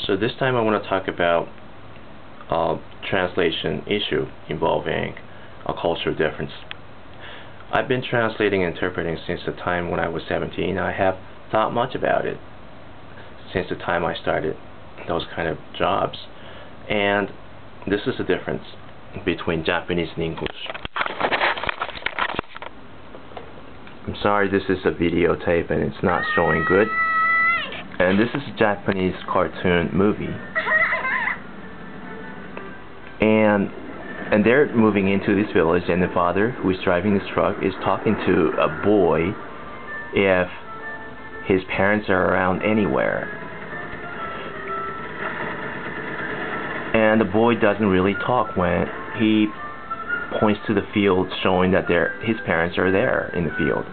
So this time I want to talk about a translation issue involving a cultural difference. I've been translating and interpreting since the time when I was 17. I have thought much about it since the time I started those kind of jobs. And this is the difference between Japanese and English. I'm sorry, this is a videotape and it's not showing good. And this is a Japanese cartoon movie. And they're moving into this village, and the father, who is driving this truck, is talking to a boy if his parents are around anywhere. And the boy doesn't really talk when he points to the field, showing that his parents are there in the field.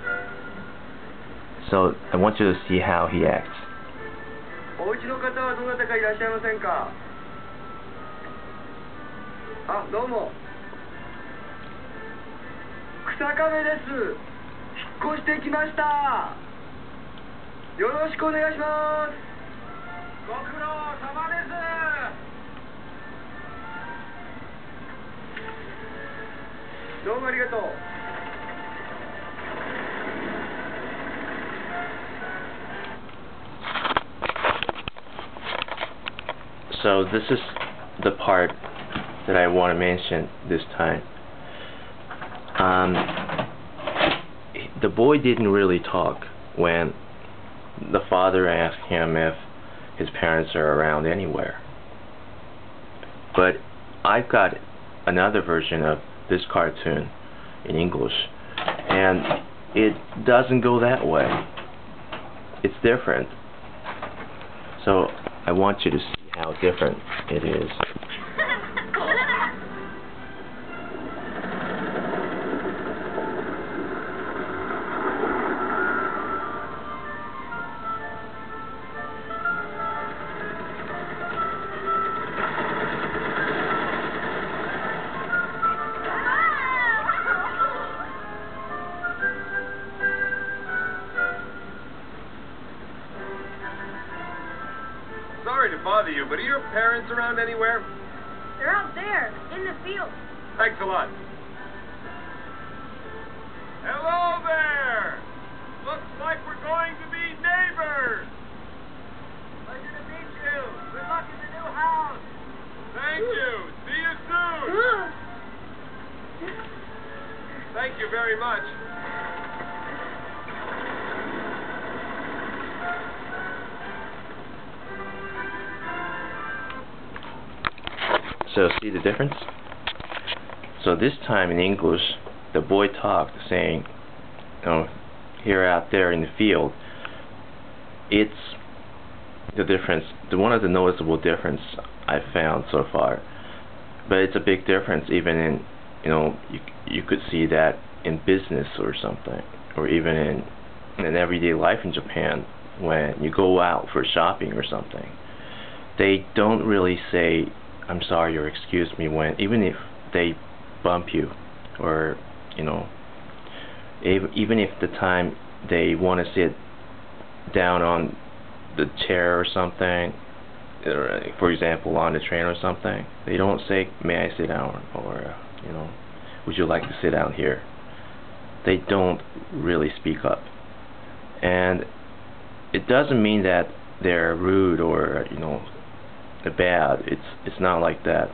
So I want you to see how he acts. お家の方はどなたかいらっしゃいませんか。あ、どうも。草亀です。引っ越してきました。よろしくお願いします。ご苦労様です。どうもありがとう。So this is the part that I want to mention this time. The boy didn't really talk when the father asked him if his parents are around anywhere. But I've got another version of this cartoon in English, and it doesn't go that way. It's different. So I want you to see how different it is. Sorry to bother you, but are your parents around anywhere? They're out there, in the field. Thanks a lot. Hello there! Looks like we're going to be neighbors! Pleasure to meet you. Good luck in the new house. Thank you. See you soon. Thank you very much. So see the difference? So this time in English, the boy talked, saying, here out there in the field. It's the difference, one of the noticeable difference I've found so far. But it's a big difference even in, you could see that in business or something, or even in everyday life in Japan, when you go out for shopping or something. They don't really say, I'm sorry or excuse me, even if they bump you, or even if the time they want to sit down on the chair or something, or, for example on the train or something, they don't say, may I sit down, or would you like to sit down here. They don't really speak up, and it doesn't mean that they're rude or bad. It's not like that.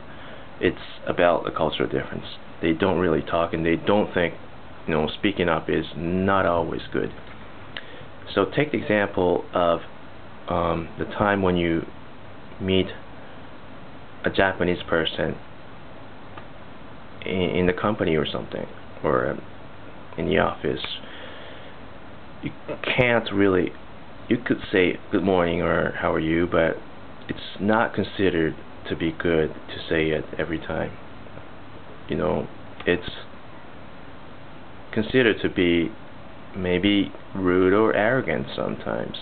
It's about a cultural difference. They don't really talk, and they don't think speaking up is not always good. So take the example of the time when you meet a Japanese person in the company or something, or in the office. You can't really, you could say good morning or how are you, but it's not considered to be good to say it every time. It's considered to be maybe rude or arrogant sometimes.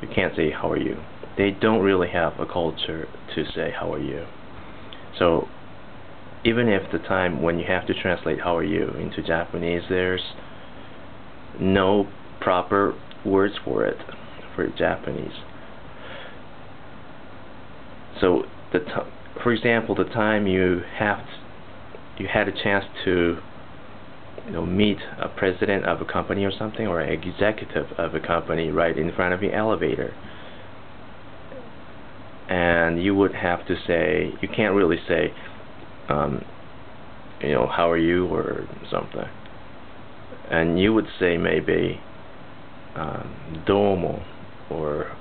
You can't say how are you. They don't really have a culture to say how are you. So even if the time when you have to translate how are you into Japanese, there's no proper words for it for Japanese. So for example, the time you had a chance to meet a president of a company or something, or an executive of a company right in front of the elevator, and you would have to say, you can't really say how are you or something, and you would say maybe domo, or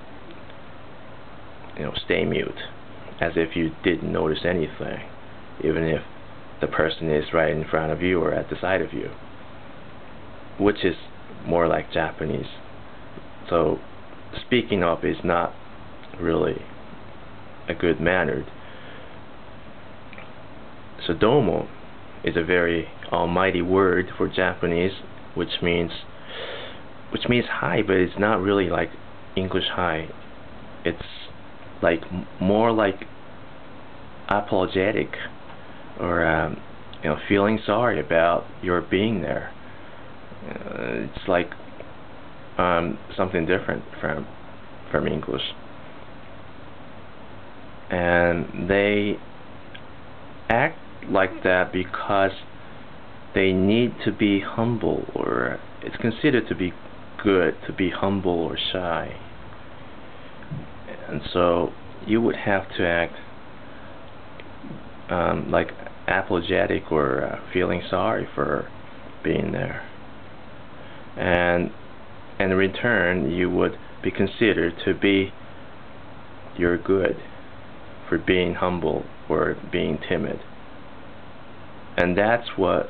stay mute, as if you didn't notice anything, even if the person is right in front of you or at the side of you, which is more like Japanese. So speaking up is not really a good manner. So domo is a very almighty word for Japanese, which means hi, but it's not really like English hi. It's like more like apologetic, or feeling sorry about your being there. It's like something different from English, and they act like that because they need to be humble, or it's considered to be good to be humble or shy, and so you would have to act like apologetic, or feeling sorry for being there, and in return you would be considered to be you're good for being humble or being timid. And that's what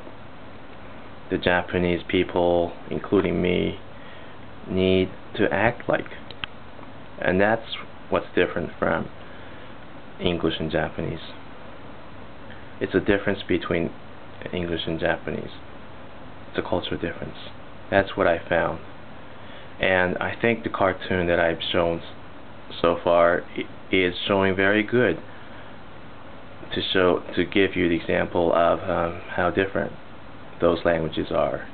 the Japanese people, including me, need to act like. And that's what's different from English and Japanese. It's a difference between English and Japanese. It's a cultural difference. That's what I found. And I think the cartoon that I've shown so far is showing very good to give you the example of how different those languages are.